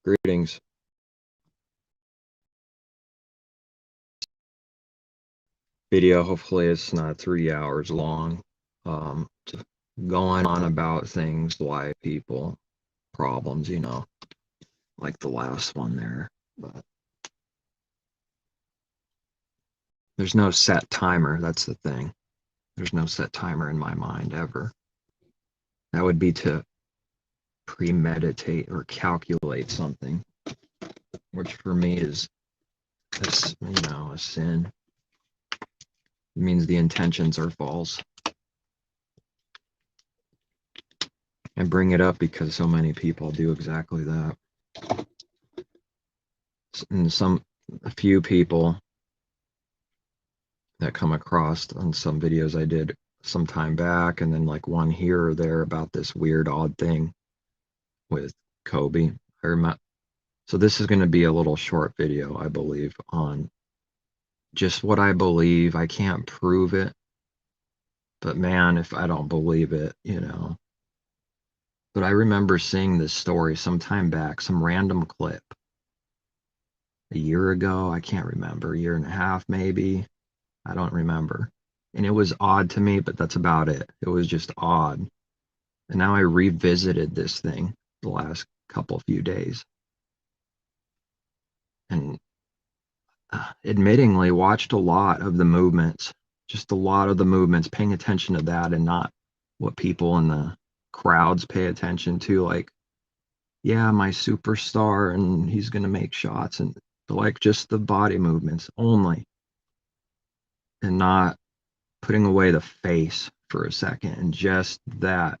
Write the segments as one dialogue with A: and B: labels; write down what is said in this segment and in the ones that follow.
A: Greetings. Video, hopefully it's not 3 hours long. Just going on about things, why people, problems, like the last one there. But there's no set timer, that's the thing. There's no set timer in my mind ever. That would be to premeditate or calculate something, which for me is, a sin. It means the intentions are false. I bring it up because so many people do exactly that. And a few people that come across on some videos I did some time back, and then like one here or there about this weird, odd thing with Kobe. So this is going to be a little short video, I believe, on just what I believe. I can't prove it, but man, if I don't believe it, But I remember seeing this story some time back, some random clip, a year ago. I can't remember, a year and a half maybe. I don't remember. And it was odd to me, but that's about it. It was just odd. And now I revisited this thing the last few days. And admittingly watched a lot of the movements, just a lot of the movements, paying attention to that and not what people in the crowds pay attention to. Like, yeah, my superstar and he's going to make shots, and like just the body movements only, and not putting away the face for a second and just that.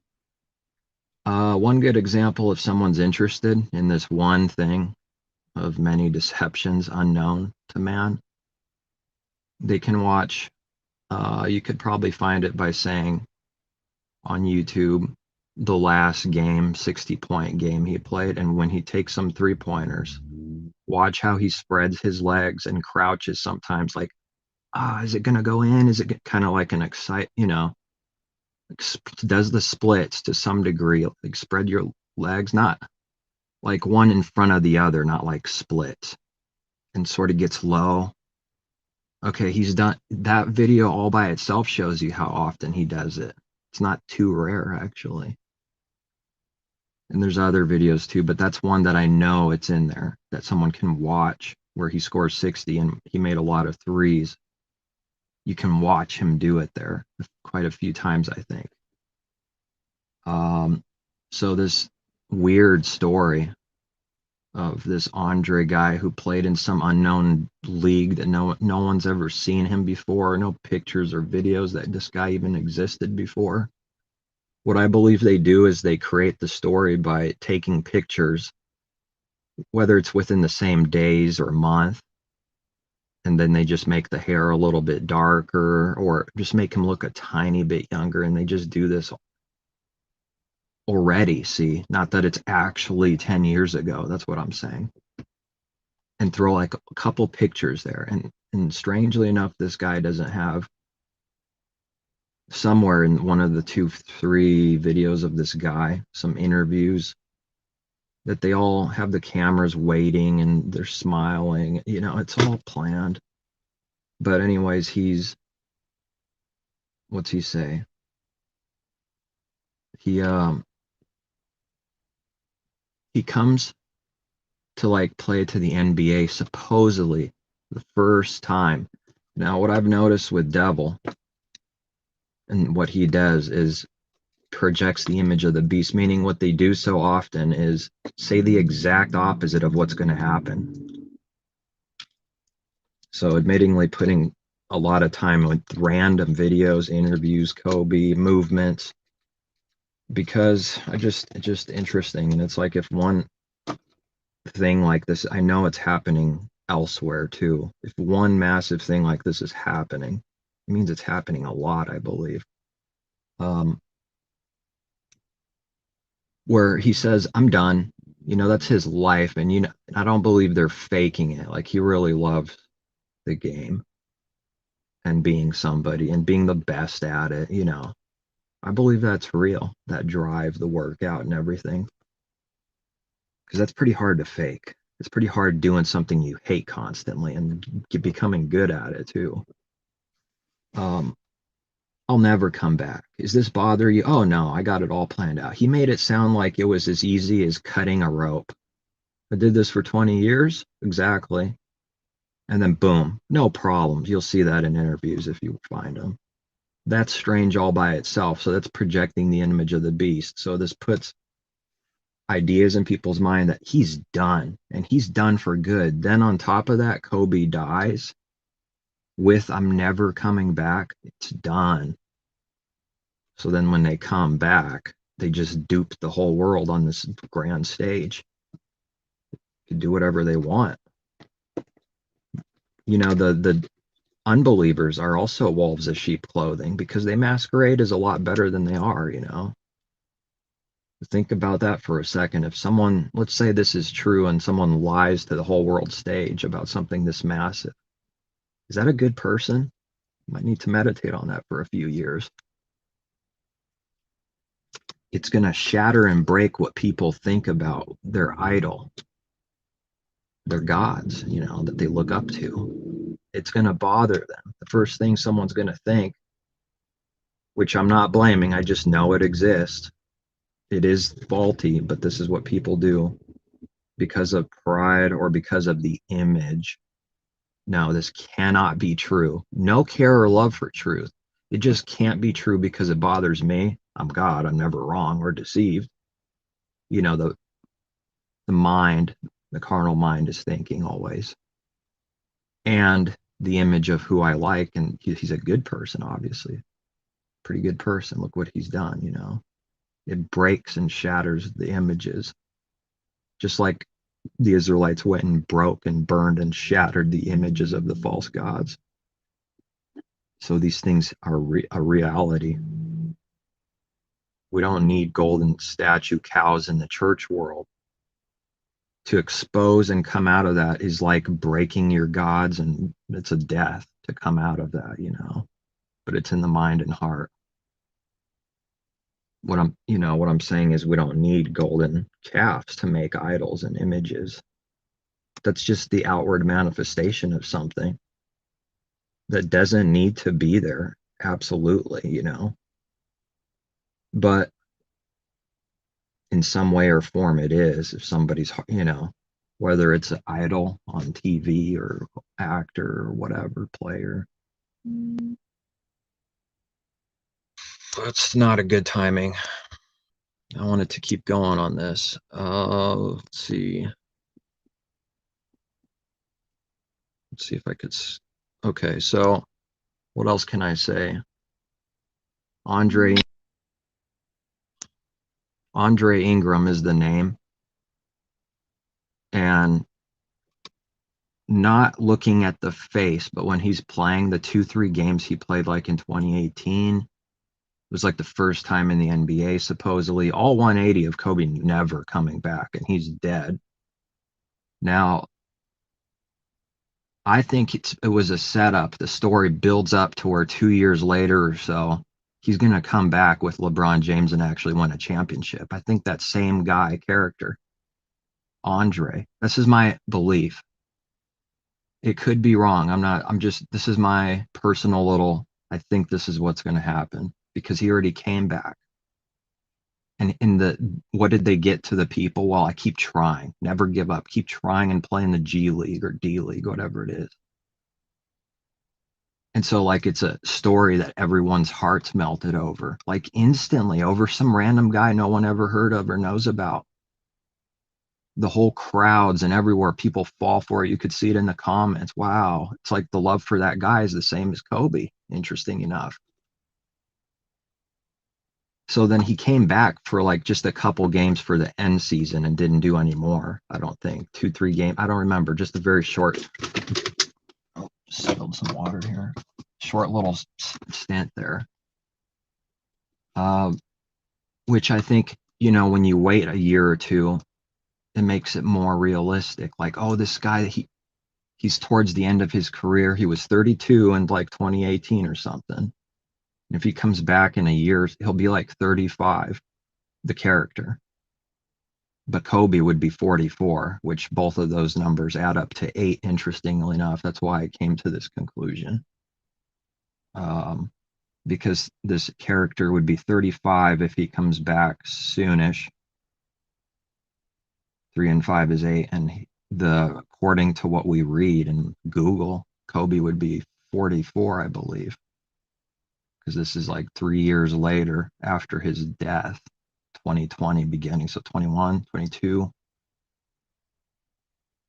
A: One good example, if someone's interested in this one thing of many deceptions unknown to man, they can watch, you could probably find it by saying on YouTube, the last game, 60-point game he played, and when he takes some 3-pointers, watch how he spreads his legs and crouches sometimes like, is it going to go in? Is it kind of like an does the splits to some degree, like spread your legs, not like one in front of the other, not like splits, and sort of gets low. Okay, he's done that. Video all by itself shows you how often he does it. It's not too rare, actually. And there's other videos too, but that's one that I know it's in there that someone can watch, where he scores 60 and he made a lot of threes. You can watch him do it there quite a few times, I think. So this weird story of this Andre guy who played in some unknown league that no one's ever seen him before, no pictures or videos that this guy even existed before. What I believe they do is they create the story by taking pictures, whether it's within the same days or month, and then they just make the hair a little bit darker or just make him look a tiny bit younger, and they just do this already. See, not that it's actually 10 years ago, that's what I'm saying, and throw like a couple pictures there, and strangely enough, this guy doesn't have, somewhere in one of the 2-3 videos of this guy, some interviews, that they all have the cameras waiting and they're smiling, it's all planned. But anyways, what's he say? He comes to like play to the NBA supposedly the first time. Now, what I've noticed with Devil and what he does is projects the image of the beast, meaning what they do so often is say the exact opposite of what's going to happen. So admittingly putting a lot of time with random videos, interviews, Kobe, movements, because it's just interesting. And it's like, if one thing like this, I know it's happening elsewhere too. If one massive thing like this is happening, it means it's happening a lot, I believe. Where he says, I'm done. That's his life. And, I don't believe they're faking it. Like, he really loves the game and being somebody and being the best at it. I believe that's real, that drive, the workout and everything. because that's pretty hard to fake. It's pretty hard doing something you hate constantly and becoming good at it too. Um, I'll never come back. Is this bother you? Oh no, I got it all planned out. He made it sound like it was as easy as cutting a rope. I did this for 20 years. Exactly. And then boom, no problems. You'll see that in interviews if you find them. That's strange all by itself. So that's projecting the image of the beast. So this puts ideas in people's mind that he's done and he's done for good. Then on top of that, Kobe dies with I'm never coming back. It's done. So then when they come back, they just dupe the whole world on this grand stage. They do whatever they want. You know, the unbelievers are also wolves of sheep clothing because they masquerade as a lot better than they are, you know. Think about that for a second. If someone, let's say this is true and someone lies to the whole world stage about something this massive, is that a good person? Might need to meditate on that for a few years. It's going to shatter and break what people think about their idol, their gods, you know, that they look up to. It's going to bother them. The first thing someone's going to think, which I'm not blaming, I just know it exists. It is faulty, but this is what people do because of pride or because of the image. No, this cannot be true. No care or love for truth. It just can't be true because it bothers me. I'm God. I'm never wrong or deceived. You know, the mind, the carnal mind is thinking always. And the image of who I like, and he's a good person, obviously. Pretty good person. Look what he's done, you know. It breaks and shatters the images. Just like the Israelites went and broke and burned and shattered the images of the false gods. So these things are a reality. We don't need golden statue cows in the church world. To expose and come out of that is like breaking your gods, and it's a death to come out of that, you know. But it's in the mind and heart. What I'm saying is we don't need golden calves to make idols and images. That's just the outward manifestation of something that doesn't need to be there. Absolutely, you know. But in some way or form it is, if somebody's, you know, whether it's an idol on TV or actor or whatever, player. That's not a good timing. I wanted to keep going on this. Let's see. Let's see if I could. Okay, so what else can I say? Andre Ingram is the name. And not looking at the face, but when he's playing the 2-3 games he played like in 2018, it was like the first time in the NBA, supposedly, all 180 of Kobe never coming back, and he's dead. Now, I think it was a setup. The story builds up to where 2 years later or so, he's going to come back with LeBron James and actually win a championship. I think that same guy character, Andre, this is my belief. It could be wrong. This is my personal little, I think this is what's going to happen because he already came back. And what did they get to the people? Well, I keep trying, never give up, keep trying and play in the G League or D League, whatever it is. And so like, it's a story that everyone's hearts melted over, like instantly over some random guy no one ever heard of or knows about. The whole crowds and everywhere people fall for it. You could see it in the comments. Wow. It's like the love for that guy is the same as Kobe, interesting enough. So then he came back for like just a couple games for the end season and didn't do any more. I don't think 2-3 games. I don't remember. Just a very short. Oh, just spilled some water here. Short little stint there. Which I think, you know, when you wait a year or two, it makes it more realistic. Like, oh, this guy, he's towards the end of his career. He was 32 in like 2018 or something. And if he comes back in a year, he'll be like 35, the character. but Kobe would be 44, which both of those numbers add up to 8, interestingly enough. That's why I came to this conclusion. Because this character would be 35 if he comes back soonish. 3 and 5 is 8, and according to what we read in Google, Kobe would be 44, I believe, because this is like 3 years later after his death, 2020 beginning, so 21, 22.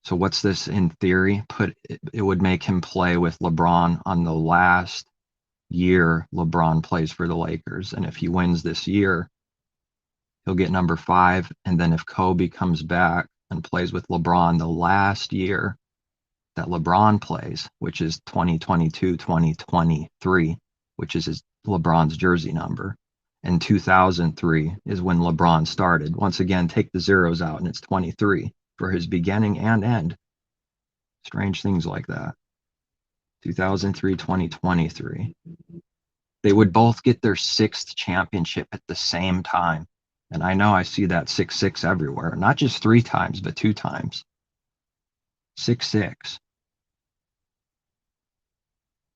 A: So what's this in theory? It would make him play with LeBron on the last year LeBron plays for the Lakers, and if he wins this year, he'll get number 5. And then if Kobe comes back and plays with LeBron the last year that LeBron plays, which is 2022, 2023, which is LeBron's jersey number, and 2003 is when LeBron started. Once again, take the zeros out and it's 23 for his beginning and end. Strange things like that. 2003, 2023. They would both get their 6th championship at the same time. And I know I see that 6-6 everywhere, not just 3 times, but 2 times. 6-6.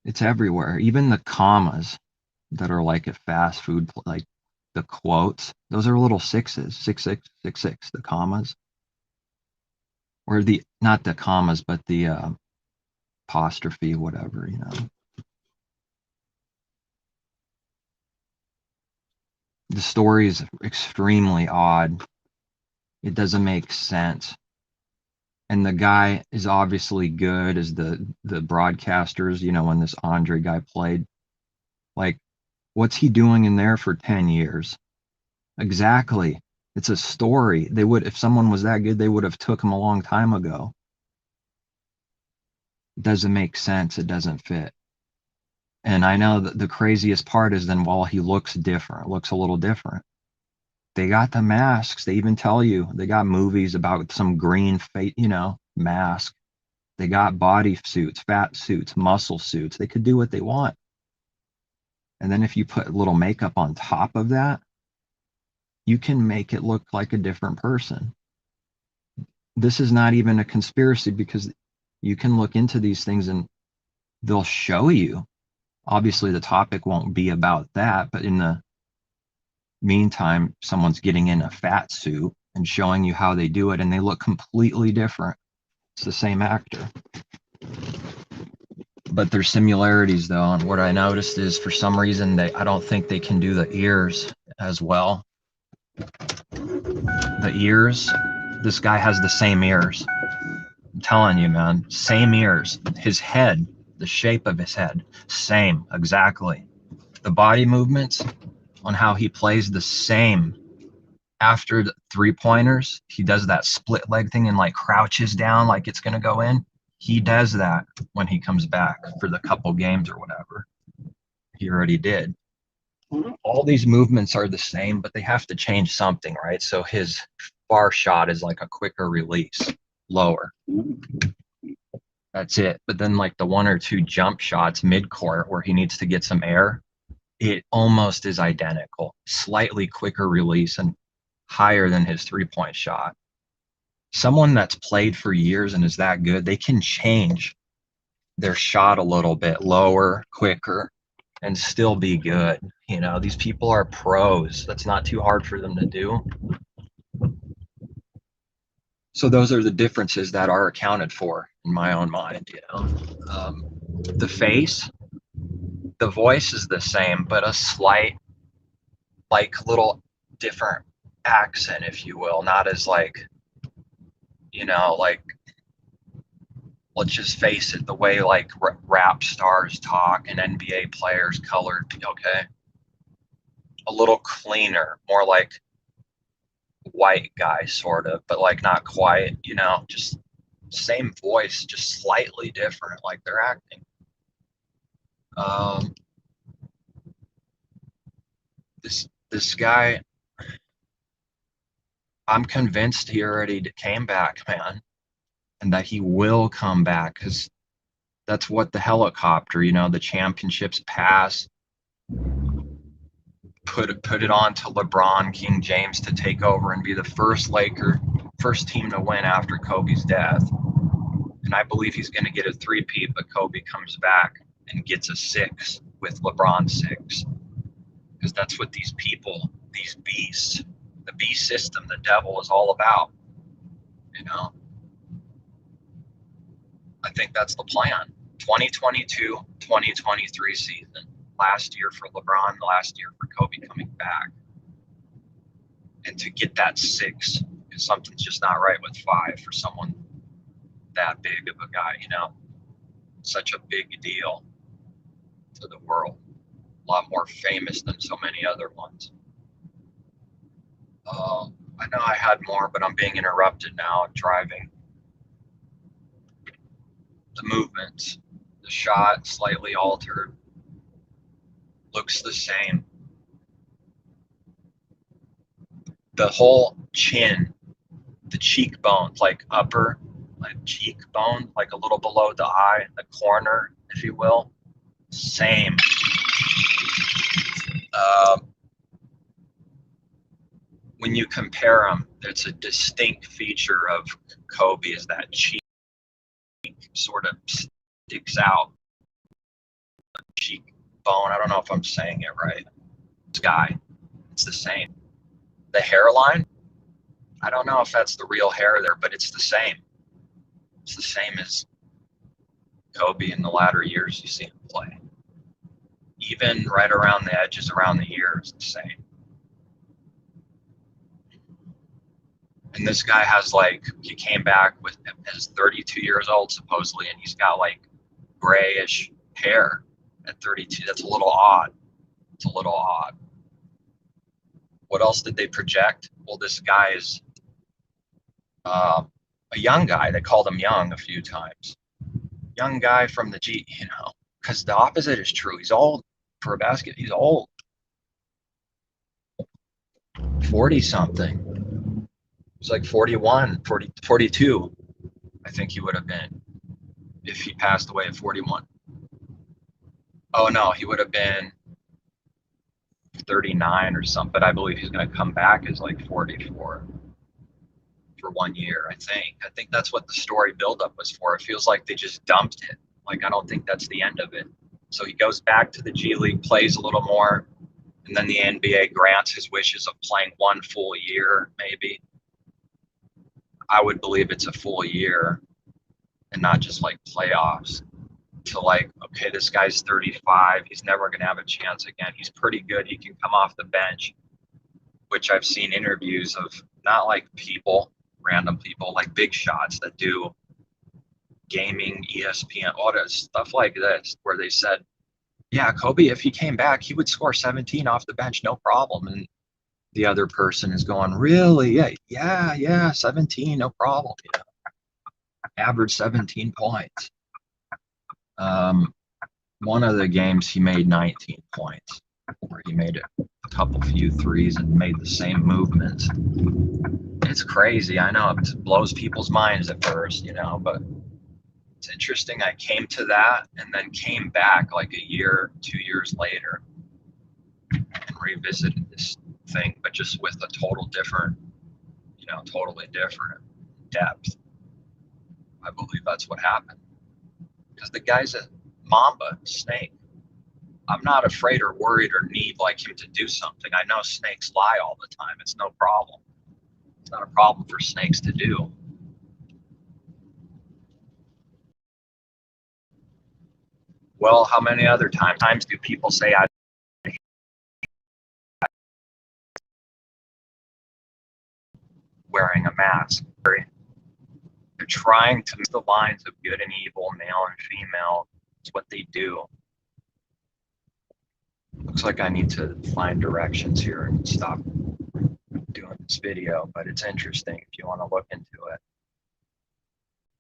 A: It's everywhere. Even the commas that are like at fast food, like the quotes, those are little 6s. 6-6, 6-6, the commas. Or not the commas, but the apostrophe, whatever, you know. The story is extremely odd. It doesn't make sense. And the guy is obviously good as the broadcasters, you know, when this Andre guy played. Like, what's he doing in there for 10 years? Exactly. It's a story. They would, if someone was that good, they would have took him a long time ago. It doesn't make sense. It doesn't fit. And I know that the craziest part is then while he looks different, looks a little different. They got the masks. They even tell you they got movies about some green mask. They got body suits, fat suits, muscle suits. They could do what they want. And then if you put a little makeup on top of that, you can make it look like a different person. This is not even a conspiracy because you can look into these things and they'll show you. Obviously, the topic won't be about that, but in the meantime, someone's getting in a fat suit and showing you how they do it, and they look completely different. It's the same actor. But there's similarities, though, and what I noticed is for some reason I don't think they can do the ears as well. The ears, this guy has the same ears. I'm telling you, man, same ears. His head, the shape of his head, same, exactly. The body movements on how he plays the same. After the 3-pointers, he does that split leg thing and like crouches down like it's going to go in. He does that when he comes back for the couple games or whatever. He already did. All these movements are the same, but they have to change something, right? So his far shot is like a quicker release, lower. That's it. But then like the 1 or 2 jump shots mid-court where he needs to get some air, it almost is identical. Slightly quicker release and higher than his 3-point shot. Someone that's played for years and is that good, they can change their shot a little bit lower, quicker, and still be good. You know, these people are pros. That's not too hard for them to do. So those are the differences that are accounted for in my own mind, you know. The face, the voice is the same, but a slight, like little different accent, if you will, not as like, you know, like, let's just face it, the way like rap stars talk and NBA players colored, okay? A little cleaner, more like white guy sort of, but like not quite, you know, just same voice, just slightly different, like they're acting. This guy, I'm convinced he already came back, man, and that he will come back because that's what the helicopter, you know, the championships pass. put it on to LeBron, King James to take over and be the first team to win after Kobe's death. And I believe he's going to get a three-peat, but Kobe comes back and gets a 6 with LeBron 6. Because that's what these people, these beasts, the beast system, the devil is all about. You know, I think that's the plan. 2022, 2023 season. Last year for LeBron, last year for Kobe coming back. And to get that 6, because something's just not right with 5 for someone that big of a guy, you know, such a big deal to the world, a lot more famous than so many other ones. I know I had more, but I'm being interrupted now. I'm driving. The movement, the shot slightly altered, looks the same. The whole chin, the cheekbone, like upper, like cheekbone, like a little below the eye, the corner, if you will, same. When you compare them, it's a distinct feature of Kobe is that cheek sort of sticks out. Cheekbone, I don't know if I'm saying it right. This guy, it's the same. The hairline, I don't know if that's the real hair there, but it's the same. It's the same as Kobe in the latter years you see him play. Even right around the edges, around the ears, the same. And this guy has like, he came back with as 32 years old supposedly, and he's got like grayish hair at 32. That's a little odd. It's a little odd. What else did they project? Well, this guy is a young guy. They called him young a few times. Young guy from the G, you know, because the opposite is true. He's old for a basket. He's old. 40 something. He's like 41, 40, 42. I think he would have been if he passed away at 41. Oh no, he would have been 39 or something, but I believe he's going to come back as like 44 for 1 year. I think that's what the story buildup was for. It feels like they just dumped it. Like, I don't think that's the end of it. So he goes back to the G League, plays a little more, and then the NBA grants his wishes of playing 1 full year, maybe. I would believe it's a full year and not just like playoffs. To like, okay, this guy's 35. He's never going to have a chance again. He's pretty good. He can come off the bench, which I've seen interviews of, not like people, random people, like big shots that do gaming, ESPN, all that stuff like this, where they said, yeah, Kobe, if he came back, he would score 17 off the bench, no problem. And the other person is going, really? Yeah, 17, no problem. You know, average 17 points. One of the games he made 19 points, where he made a few threes and made the same movements. It's crazy. I know it blows people's minds at first, you know, but it's interesting. I came to that and then came back like a year, 2 years later and revisited this thing, but just with a totally different depth. I believe that's what happened. Because the guy's a mamba, snake. I'm not afraid or worried or need like him to do something. I know snakes lie all the time. It's no problem. It's not a problem for snakes to do. Well, how many other times do people say I wearing a mask? They're trying to mix the lines of good and evil, male and female. It's what they do. Looks like I need to find directions here and stop doing this video, but it's interesting if you want to look into it.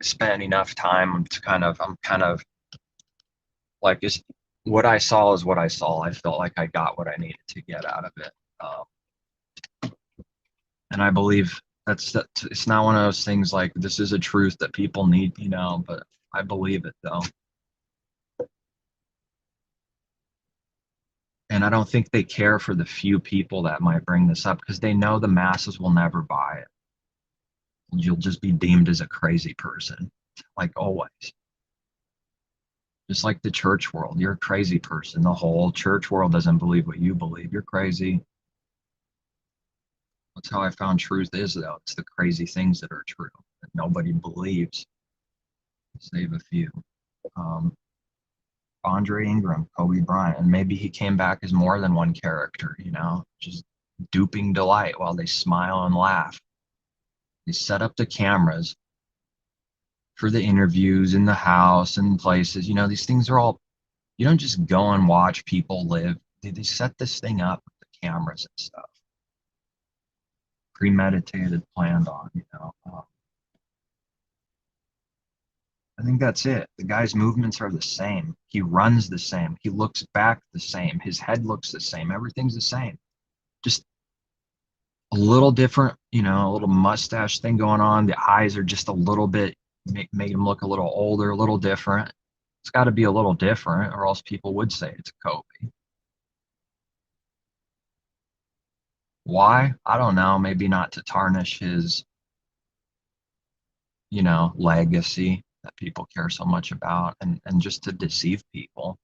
A: I spent enough time to I'm kind of like, what I saw is what I saw. I felt like I got what I needed to get out of it. And I believe it's not one of those things like this is a truth that people need, you know, but I believe it though. And I don't think they care for the few people that might bring this up because they know the masses will never buy it. You'll just be deemed as a crazy person, like always. Just like the church world, you're a crazy person. The whole church world doesn't believe what you believe. You're crazy. That's how I found truth is, though. It's the crazy things that are true that nobody believes, save a few. Um, Andre Ingram, Kobe Bryant, and maybe he came back as more than one character, just duping delight while they smile and laugh. They set up the cameras for the interviews in the house and places. These things are all, you don't just go and watch people live. They set this thing up with the cameras and stuff, premeditated, planned on. I think that's it. The guy's movements are the same. He runs the same. He looks back the same. His head looks the same. Everything's the same. Just a little different, a little mustache thing going on. The eyes are just a little bit, make him look a little older, a little different. It's got to be a little different, or else people would say it's Kobe. Why? I don't know. Maybe not to tarnish his, legacy that people care so much about, and just to deceive people.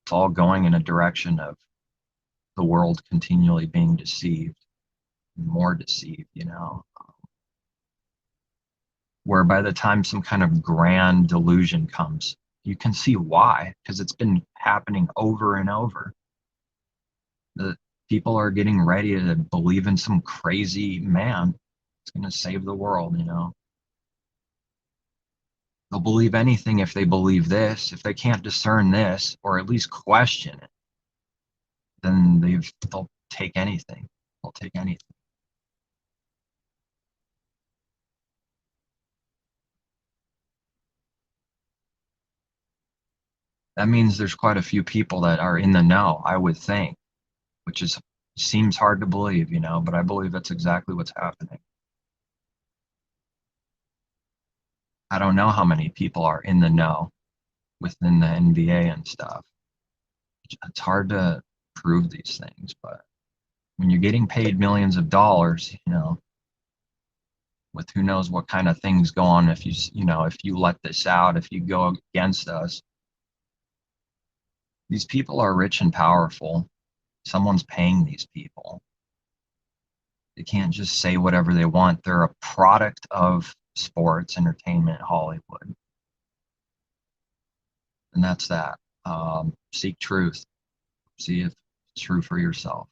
A: It's all going in a direction of the world continually being deceived, more deceived, where by the time some kind of grand delusion comes, you can see why, because it's been happening over and over. The people are getting ready to believe in some crazy man. It's going to save the world. They'll believe anything if they believe this. If they can't discern this, or at least question it, then they'll take anything. They'll take anything. That means there's quite a few people that are in the know, I would think, which seems hard to believe, but I believe that's exactly what's happening. I don't know how many people are in the know within the NBA and stuff. It's hard to prove these things, but when you're getting paid millions of dollars, with who knows what kind of things go on if you let this out, if you go against us, these people are rich and powerful. Someone's paying these people. They can't just say whatever they want. They're a product of sports, entertainment, Hollywood. And that's that. Seek truth. See if it's true for yourself.